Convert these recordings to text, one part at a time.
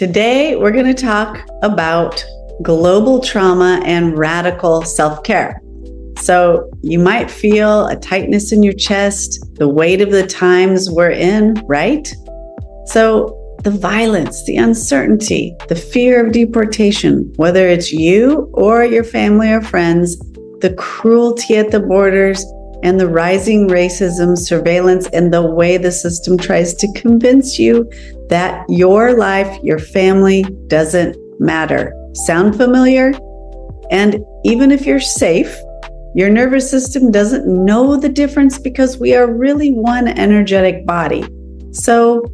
Today, we're going to talk about global trauma and radical self-care. So you might feel a tightness in your chest, the weight of the times we're in, right? So the violence, the uncertainty, the fear of deportation, whether it's you or your family or friends, the cruelty at the borders, and the rising racism, surveillance, and the way the system tries to convince you that your life, your family doesn't matter. Sound familiar? And even if you're safe, your nervous system doesn't know the difference because we are really one energetic body. So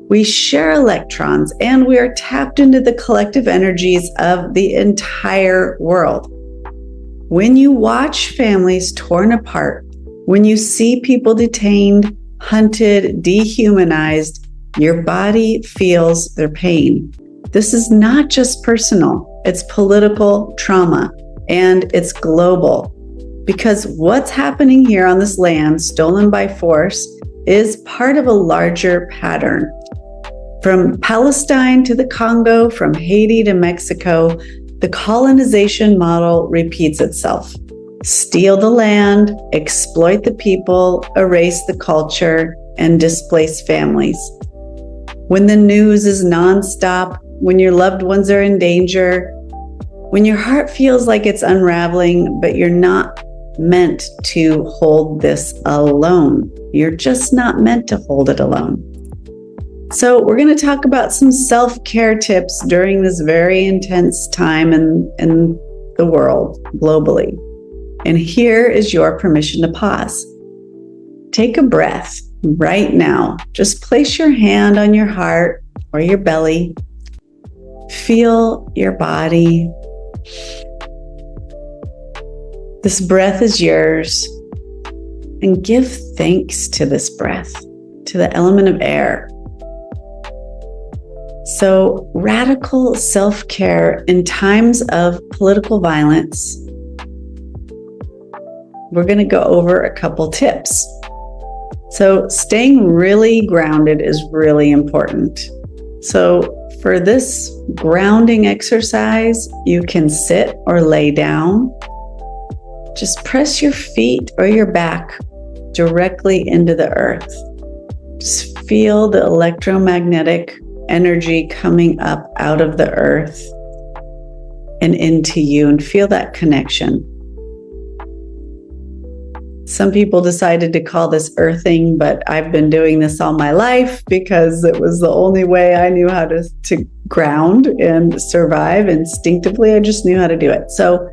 we share electrons and we are tapped into the collective energies of the entire world. When you watch families torn apart, when you see people detained, hunted, dehumanized, your body feels their pain. This is not just personal, it's political trauma, and it's global. Because what's happening here on this land, stolen by force, is part of a larger pattern. From Palestine to the Congo, from Haiti to Mexico, the colonization model repeats itself. Steal the land, exploit the people, erase the culture, and displace families. When the news is nonstop, when your loved ones are in danger, when your heart feels like it's unraveling, but you're not meant to hold this alone. You're just not meant to hold it alone. So we're going to talk about some self-care tips during this very intense time in the world globally. And here is your permission to pause. Take a breath right now. Just place your hand on your heart or your belly. Feel your body. This breath is yours. And give thanks to this breath, to the element of air. So, radical self-care in times of political violence. We're going to go over a couple tips. So staying really grounded is really important. So for this grounding exercise, you can sit or lay down. Just press your feet or your back directly into the earth. Just feel the electromagnetic energy coming up out of the earth and into you, and feel that connection. Some people decided to call this earthing, but I've been doing this all my life because it was the only way I knew how to ground and survive instinctively. I just knew how to do it. So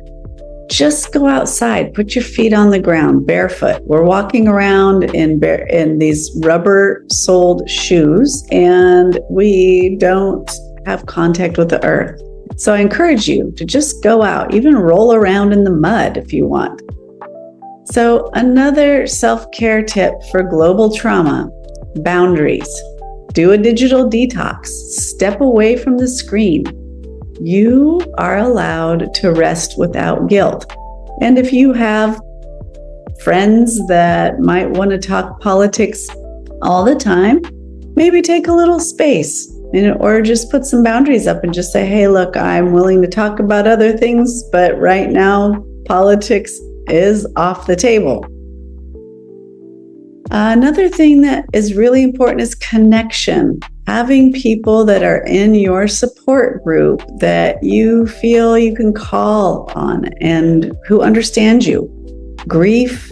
just go outside, put your feet on the ground, barefoot. We're walking around in these rubber-soled shoes, and we don't have contact with the earth. So I encourage you to just go out, even roll around in the mud if you want. So another self-care tip for global trauma: boundaries. Do a digital detox. Step away from the screen. You are allowed to rest without guilt. And if you have friends that might want to talk politics all the time, maybe take a little space, or just put some boundaries up and just say, hey, look, I'm willing to talk about other things, but right now politics is off the table. Another thing that is really important is connection. Having people that are in your support group that you feel you can call on and who understand you. Grief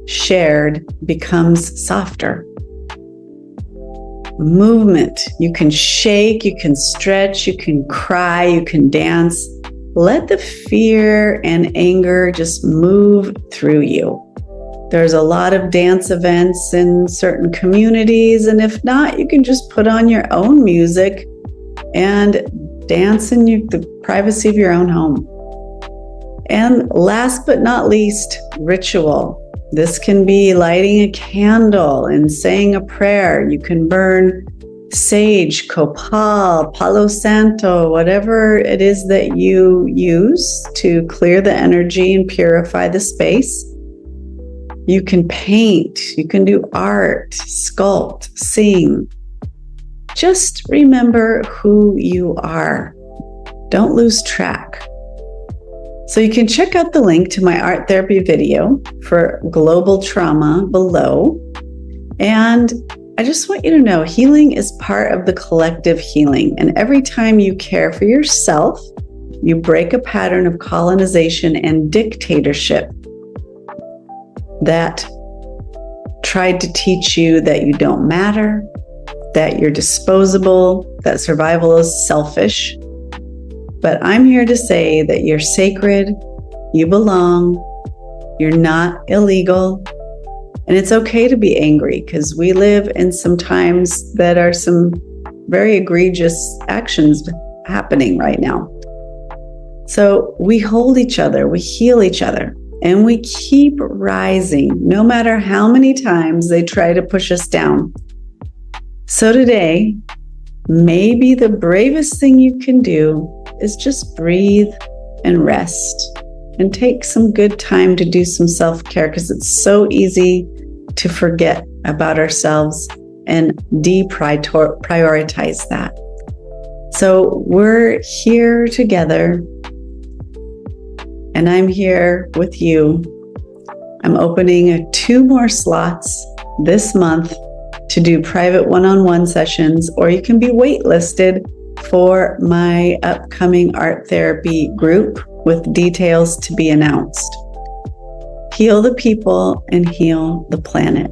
shared becomes softer. Movement. You can shake, you can stretch, you can cry, you can dance. Let the fear and anger just move through you. There's a lot of dance events in certain communities, and if not, you can just put on your own music and dance in the privacy of your own home. And last but not least, ritual. This can be lighting a candle and saying a prayer. You can burn sage, copal, palo santo, whatever it is that you use to clear the energy and purify the space. You can paint, you can do art, sculpt, sing. just remember who you are. Don't lose track. So you can check out the link to my art therapy video for global trauma below. And I just want you to know healing is part of the collective healing. And every time you care for yourself, you break a pattern of colonization and dictatorship that tried to teach you that you don't matter, that you're disposable, that survival is selfish. But I'm here to say that you're sacred, you belong, you're not illegal, and it's okay to be angry because we live in some times that are some very egregious actions happening right now. So we hold each other, we heal each other, and we keep rising no matter how many times they try to push us down. So today, maybe the bravest thing you can do is just breathe and rest and take some good time to do some self-care because it's so easy to forget about ourselves and deprioritize that. So we're here together and I'm here with you. I'm opening 2 more slots this month to do private one-on-one sessions, or you can be waitlisted for my upcoming art therapy group with details to be announced. Heal the people and heal the planet.